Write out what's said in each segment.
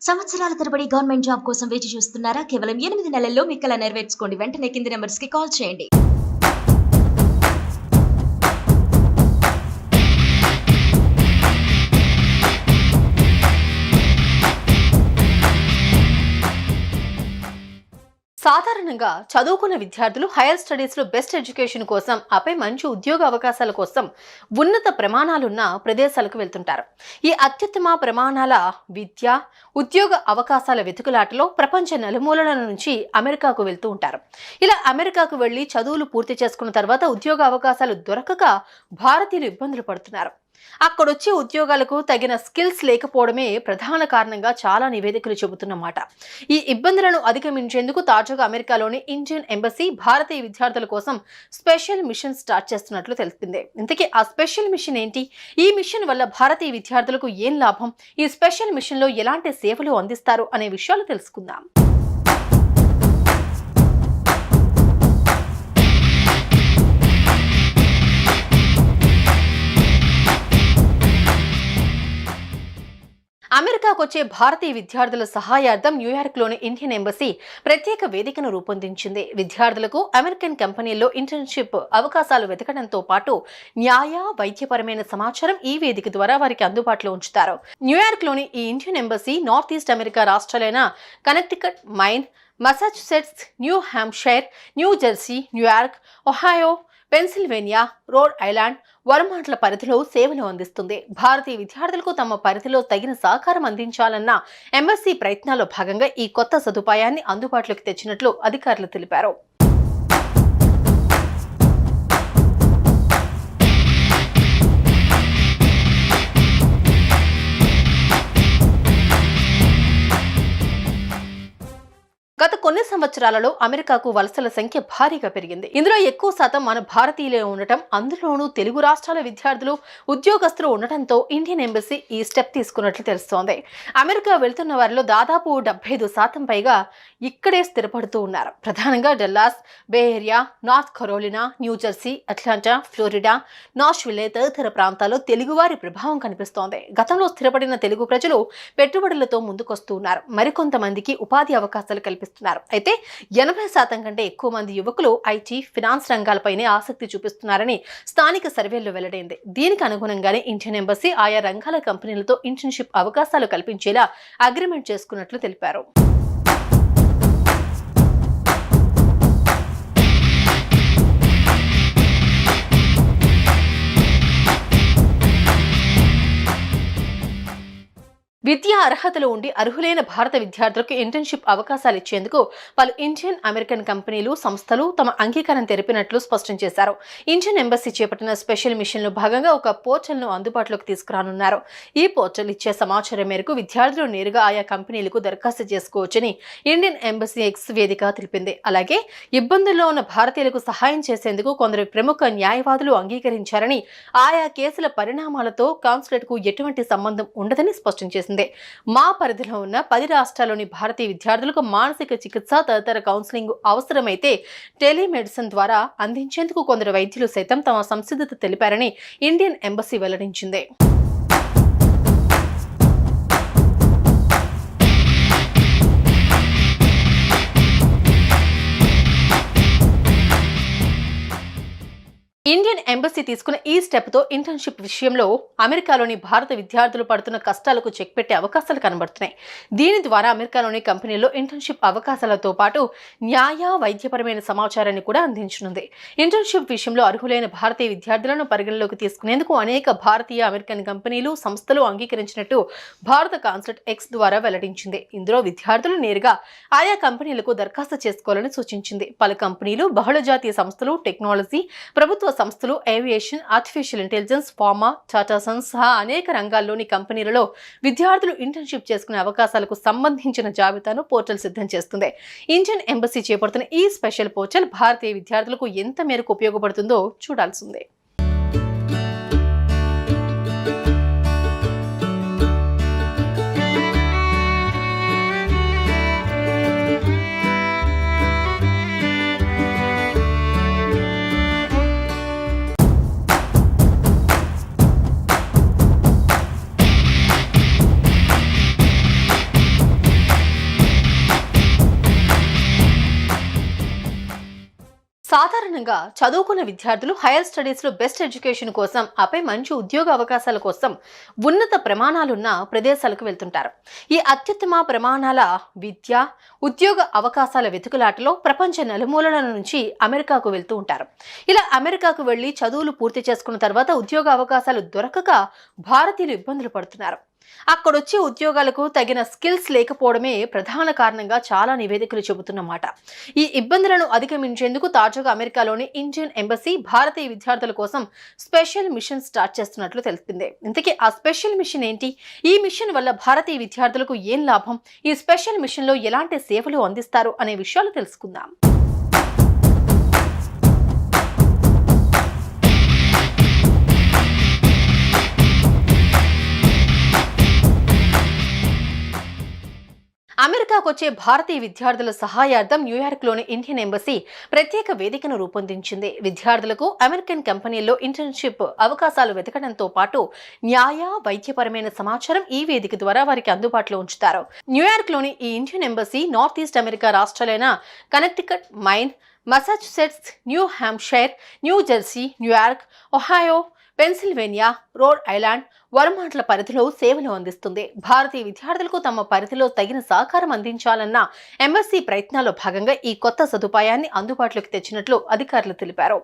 సంవత్సరాల తరబడి government job కోసం వేచి చూస్తున్నారా? కేవలం 8 నెలల్లో మీ కల నెరవేర్చుకోండి. వెంటనే కింది నెంబర్స్‌కి కాల్ చేయండి. సాధారణంగా చదువుకున్న విద్యార్థులు హైయర్ స్టడీస్లో బెస్ట్ ఎడ్యుకేషన్ కోసం ఆపై మంచి ఉద్యోగ అవకాశాల కోసం ఉన్నత ప్రమాణాలున్న ప్రదేశాలకు వెళ్తుంటారు. ఈ అత్యుత్తమ ప్రమాణాల విద్య ఉద్యోగ అవకాశాల వెతుకులాటలో ప్రపంచ నలుమూలల నుంచి అమెరికాకు వెళ్తూ ఉంటారు. ఇలా అమెరికాకు వెళ్లి చదువులు పూర్తి చేసుకున్న తర్వాత ఉద్యోగ అవకాశాలు దొరకక భారతీయులు ఇబ్బందులు పడుతున్నారు. అక్కడొచ్చే ఉద్యోగాలకు తగిన స్కిల్స్ లేకపోవడమే ప్రధాన కారణంగా చాలా నివేదికలు చెబుతున్నమాట. ఈ ఇబ్బందులను అధిగమించేందుకు తాజాగా అమెరికాలోని ఇండియన్ ఎంబసీ భారతీయ విద్యార్థుల కోసం స్పెషల్ మిషన్ స్టార్ట్ చేస్తున్నట్లు తెలిపింది. ఇంతకీ ఆ స్పెషల్ మిషన్ ఏంటి? ఈ మిషన్ వల్ల భారతీయ విద్యార్థులకు ఏం లాభం? ఈ స్పెషల్ మిషన్ లో ఎలాంటి సేవలు అందిస్తారు అనే విషయాలు తెలుసుకుందాం. అమెరికాకు వచ్చే భారతీయ విద్యార్థుల సహాయార్థం న్యూయార్క్లోని ఇండియన్ ఎంబసీ ప్రత్యేక వేదికను రూపొందించింది. విద్యార్థులకు అమెరికన్ కంపెనీల్లో ఇంటర్న్షిప్ అవకాశాలు వెతకడంతో పాటు న్యాయ వైద్యపరమైన సమాచారం ఈ వేదిక ద్వారా వారికి అందుబాటులో ఉంచుతారు. న్యూయార్క్లోని ఈ Indian embassy north east America రాష్ట్రాలైన Connecticut, Maine, Massachusetts, New Hampshire, New Jersey, New York, Ohio, Pennsylvania, Rhode Island, వర్మాంట్ల పరిధిలో సేవలు అందిస్తుంది. భారతీయ విద్యార్థులకు తమ పరిధిలో తగిన సహకారం అందించాలన్న ఎంబసీ ప్రయత్నాల్లో భాగంగా ఈ కొత్త సదుపాయాన్ని అందుబాటులోకి తెచ్చినట్లు అధికారులు తెలిపారు. గత కొన్ని సంవత్సరాలలో అమెరికాకు వలసల సంఖ్య భారీగా పెరిగింది. ఇందులో ఎక్కువ శాతం మన భారతీయులే ఉండటం, అందులోనూ తెలుగు రాష్ట్రాల విద్యార్థులు, ఉద్యోగస్తులు ఉండటంతో ఇండియన్ ఎంబసీ ఈ స్టెప్ తీసుకున్నట్లు తెలుస్తోంది. అమెరికా వెళ్తున్న వారిలో దాదాపు 75% పైగా ఇక్కడే స్థిరపడుతూ ఉన్నారు. ప్రధానంగా Dallas, Bay Area, North Carolina, New Jersey, Atlanta, Florida, Nashville తదితర ప్రాంతాల్లో తెలుగువారి ప్రభావం కనిపిస్తోంది. గతంలో స్థిరపడిన తెలుగు ప్రజలు పెట్టుబడులతో ముందుకొస్తూ ఉన్నారు. మరికొంతమందికి ఉపాధి అవకాశాలు కల్పిస్తున్నారు. అయితే 80% కంటే ఎక్కువ మంది యువకులు ఐటీ, ఫినాన్స్ రంగాలపైనే ఆసక్తి చూపిస్తున్నారని స్థానిక సర్వేల్లో వెల్లడైంది. దీనికి అనుగుణంగానే ఇండియన్ ఎంబసీ ఆయా రంగాల కంపెనీలతో ఇంటర్న్షిప్ అవకాశాలు కల్పించేలా అగ్రిమెంట్ చేసుకున్నట్లు తెలిపారు. విద్యా అర్హతలు ఉండి అర్హులైన భారత విద్యార్థులకు ఇంటర్న్షిప్ అవకాశాలు ఇచ్చేందుకు పలు ఇండియన్ అమెరికన్ కంపెనీలు, సంస్థలు తమ అంగీకారం తెలిపినట్లు స్పష్టం చేశారు. ఇండియన్ ఎంబసీ చేపట్టిన స్పెషల్ మిషన్ లో భాగంగా ఒక పోర్టల్ ను అందుబాటులోకి తీసుకురానున్నారు. ఈ పోర్టల్ ఇచ్చే సమాచారం మేరకు విద్యార్థులు నేరుగా ఆయా కంపెనీలకు దరఖాస్తు చేసుకోవచ్చని ఇండియన్ ఎంబసీ ఎక్స్ వేదిక తెలిపింది. అలాగే ఇబ్బందుల్లో ఉన్న భారతీయులకు సహాయం చేసేందుకు కొందరు ప్రముఖ న్యాయవాదులు అంగీకరించారని, ఆయా కేసుల పరిణామాలతో కాన్సులేట్ కు ఎటువంటి సంబంధం ఉండదని స్పష్టం చేసింది. మా పరిధిలో ఉన్న 10 రాష్ట్రాల్లోని భారతీయ విద్యార్థులకు మానసిక చికిత్స తదితర కౌన్సిలింగ్ అవసరమైతే టెలిమెడిసిన్ ద్వారా అందించేందుకు కొందరు వైద్యులు సైతం తమ సంసిద్ధత తెలిపారని ఇండియన్ ఎంబసీ వెల్లడించింది. ఇండియన్ ఎంబసీ తీసుకున్న ఈ స్టెప్ తో ఇంటర్న్షిప్ విషయంలో అమెరికాలోని భారత విద్యార్థులు పడుతున్న కష్టాలకు చెక్ పెట్టే అవకాశాలు కనబడుతున్నాయి. దీని ద్వారా అమెరికాలోని కంపెనీల్లో ఇంటర్న్షిప్ అవకాశాలతో పాటు న్యాయ వైద్యపరమైన సమాచారాన్ని కూడా అందించనుంది. ఇంటర్న్షిప్ విషయంలో అర్హులైన భారతీయ విద్యార్థులను పరిగణలోకి తీసుకునేందుకు అనేక భారతీయ అమెరికన్ కంపెనీలు, సంస్థలు అంగీకరించినట్టు భారత కాన్సులేట్ ఎక్స్ ద్వారా వెల్లడించింది. ఇందులో విద్యార్థులు నేరుగా ఆయా కంపెనీలకు దరఖాస్తు చేసుకోవాలని సూచించింది. పలు కంపెనీలు, బహుళజాతీయ సంస్థలు, టెక్నాలజీ, ప్రభుత్వ సంస్థలు, aviation, artificial intelligence, pharma, Tata Sons సహా అనేక రంగాల్లోని కంపెనీలలో విద్యార్థులు ఇంటర్న్షిప్ చేసుకునే అవకాశాలకు సంబంధించిన జాబితాను పోర్టల్ సిద్ధం చేస్తుంది. ఇండియన్ ఎంబసీ చేపడుతున్న ఈ స్పెషల్ పోర్టల్ భారతీయ విద్యార్థులకు ఎంత మేరకు ఉపయోగపడుతుందో చూడాల్సిందే. సాధారణంగా చదువుకున్న విద్యార్థులు హైయర్ స్టడీస్లో బెస్ట్ ఎడ్యుకేషన్ కోసం, ఆపై మంచి ఉద్యోగ అవకాశాల కోసం ఉన్నత ప్రమాణాలున్న ప్రదేశాలకు వెళ్తుంటారు. ఈ అత్యుత్తమ ప్రమాణాల విద్య, ఉద్యోగ అవకాశాల వెతుకులాటలో ప్రపంచ నలుమూలల నుంచి అమెరికాకు వెళ్తూ ఉంటారు. ఇలా అమెరికాకు వెళ్లి చదువులు పూర్తి చేసుకున్న తర్వాత ఉద్యోగ అవకాశాలు దొరకక భారతీయులు ఇబ్బందులు పడుతున్నారు. అక్కడొచ్చే ఉద్యోగాలకు తగిన స్కిల్స్ లేకపోవడమే ప్రధాన కారణంగా చాలా నివేదికలు చెబుతున్నమాట. ఈ ఇబ్బందులను అధిగమించేందుకు తాజాగా అమెరికాలోని ఇండియన్ ఎంబసీ భారతీయ విద్యార్థుల కోసం స్పెషల్ మిషన్ స్టార్ట్ చేస్తున్నట్లు తెలిపింది. ఇంతకీ ఆ స్పెషల్ మిషన్ ఏంటి? ఈ మిషన్ వల్ల భారతీయ విద్యార్థులకు ఏం లాభం? ఈ స్పెషల్ మిషన్ లో ఎలాంటి సేవలు అందిస్తారు అనే విషయాలు తెలుసుకుందాం. అమెరికాకు వచ్చే భారతీయ విద్యార్థుల సహాయార్థం న్యూయార్క్లోని ఇండియన్ ఎంబసీ ప్రత్యేక వేదికను రూపొందించింది. విద్యార్థులకు అమెరికన్ కంపెనీల్లో ఇంటర్న్షిప్ అవకాశాలు వెతకడంతో పాటు న్యాయ, వైద్యపరమైన సమాచారం ఈ వేదిక ద్వారా వారికి అందుబాటులో ఉంచుతారు. న్యూయార్క్లోని ఈ Indian embassy north east America రాష్ట్రాలైన Connecticut, Maine, Massachusetts, New Hampshire, New Jersey, New York, Ohio, Pennsylvania, Rhode Island, వర్మాంట్ల పరిధిలో సేవలు అందిస్తుంది. భారతీయ విద్యార్థులకు తమ పరిధిలో తగిన సహకారం అందించాలన్న ఎంబసీ ప్రయత్నాల్లో భాగంగా ఈ కొత్త సదుపాయాన్ని అందుబాటులోకి తెచ్చినట్లు అధికారులు తెలిపారు.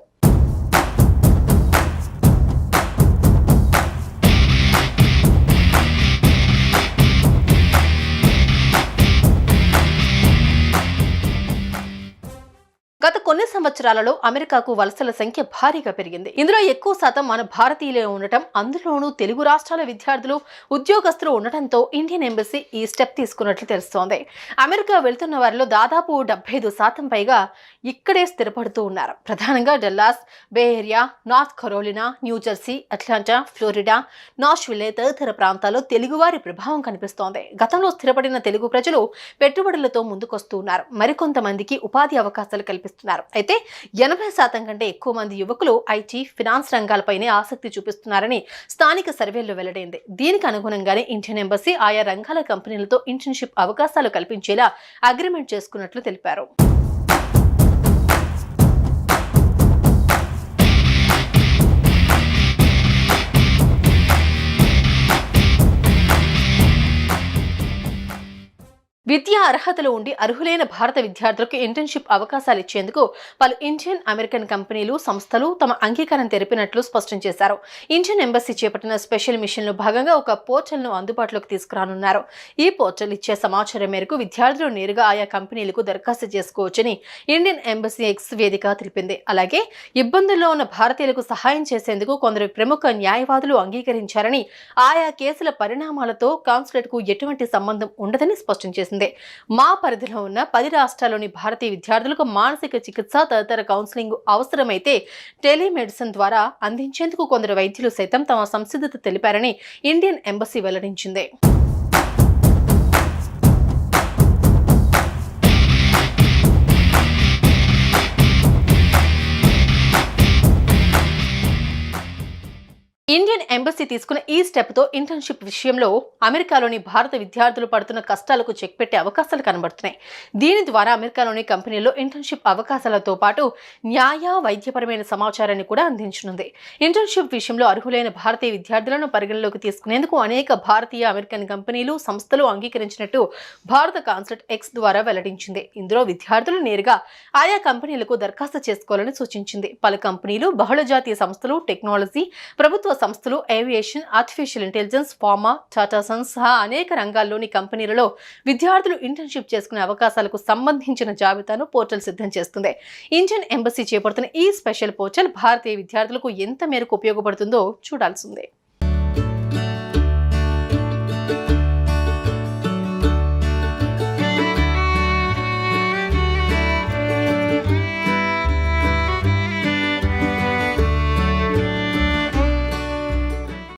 గత కొన్ని సంవత్సరాలలో అమెరికాకు వలసల సంఖ్య భారీగా పెరిగింది. ఇందులో ఎక్కువ శాతం మన భారతీయులే ఉండటం, అందులోనూ తెలుగు రాష్ట్రాల విద్యార్థులు, ఉద్యోగస్తులు ఉండటంతో ఇండియన్ ఎంబసీ ఈ స్టెప్ తీసుకున్నట్లు తెలుస్తోంది. అమెరికా వెళ్తున్న వారిలో దాదాపు 75% పైగా ఇక్కడే స్థిరపడుతూ ఉన్నారు. ప్రధానంగా Dallas, Bay Area, North Carolina, New Jersey, Atlanta, Florida, Nashville తదితర ప్రాంతాల్లో తెలుగువారి ప్రభావం కనిపిస్తోంది. గతంలో స్థిరపడిన తెలుగు ప్రజలు పెట్టుబడులతో ముందుకొస్తూ ఉన్నారు. మరికొంతమందికి ఉపాధి అవకాశాలు కల్పిస్తున్నారు. అయితే 80% కంటే ఎక్కువ మంది యువకులు ఐటీ, ఫినాన్స్ రంగాలపైనే ఆసక్తి చూపిస్తున్నారని స్థానిక సర్వేల్లో వెల్లడైంది. దీనికి అనుగుణంగానే ఇండియన్ ఎంబసీ ఆయా రంగాల కంపెనీలతో ఇంటర్న్షిప్ అవకాశాలు కల్పించేలా అగ్రిమెంట్ చేసుకున్నట్లు తెలిపారు. విద్యా అర్హతలు ఉండి అర్హులైన భారత విద్యార్థులకు ఇంటర్న్షిప్ అవకాశాలు ఇచ్చేందుకు పలు ఇండియన్ అమెరికన్ కంపెనీలు, సంస్థలు తమ అంగీకారం తెలిపినట్లు స్పష్టం చేశారు. ఇండియన్ ఎంబసీ చేపట్టిన స్పెషల్ మిషన్ లో భాగంగా ఒక పోర్టల్ ను అందుబాటులోకి తీసుకురానున్నారు. ఈ పోర్టల్ ఇచ్చే సమాచారం మేరకు విద్యార్థులు నేరుగా ఆయా కంపెనీలకు దరఖాస్తు చేసుకోవచ్చని ఇండియన్ ఎంబసీ ఎక్స్ వేదిక తెలిపింది. అలాగే ఇబ్బందుల్లో ఉన్న భారతీయులకు సహాయం చేసేందుకు కొందరు ప్రముఖ న్యాయవాదులు అంగీకరించారని, ఆయా కేసుల పరిణామాలతో కాన్సులేట్ కు ఎటువంటి సంబంధం ఉండదని స్పష్టం చేసింది. మా పరిధిలో ఉన్న 10 రాష్ట్రాల్లోని భారతీయ విద్యార్థులకు మానసిక చికిత్స తదితర కౌన్సిలింగ్ అవసరమైతే టెలిమెడిసిన్ ద్వారా అందించేందుకు కొందరు వైద్యులు సైతం తమ సంసిద్ధత తెలిపారని ఇండియన్ ఎంబసీ వెల్లడించింది. ఇండియన్ ఎంబసీ తీసుకున్న ఈ స్టెప్ తో ఇంటర్న్షిప్ విషయంలో అమెరికాలోని భారత విద్యార్థులు పడుతున్న కష్టాలకు చెక్ పెట్టే అవకాశాలు కనబడుతున్నాయి. దీని ద్వారా అమెరికాలోని కంపెనీల్లో ఇంటర్న్షిప్ అవకాశాలతో పాటు న్యాయ, వైద్యపరమైన సమాచారాన్ని కూడా అందించనుంది. ఇంటర్న్షిప్ విషయంలో అర్హులైన భారతీయ విద్యార్థులను పరిగణలోకి తీసుకునేందుకు అనేక భారతీయ, అమెరికన్ కంపెనీలు, సంస్థలు అంగీకరించినట్టు భారత కాన్సులేట్ ఎక్స్ ద్వారా వెల్లడించింది. ఇందులో విద్యార్థులు నేరుగా ఆయా కంపెనీలకు దరఖాస్తు చేసుకోవాలని సూచించింది. పలు కంపెనీలు, బహుళజాతీయ సంస్థలు, టెక్నాలజీ, ప్రభుత్వ సంస్థలు, aviation, artificial intelligence, pharma, Tata Sons సహా అనేక రంగాల్లోని కంపెనీలలో విద్యార్థులు ఇంటర్న్షిప్ చేసుకునే అవకాశాలకు సంబంధించిన జాబితాను పోర్టల్ సిద్ధం చేస్తుంది. ఇండియన్ ఎంబసీ చేపడుతున్న ఈ స్పెషల్ పోర్టల్ భారతీయ విద్యార్థులకు ఎంత మేరకు ఉపయోగపడుతుందో చూడాల్సిందే.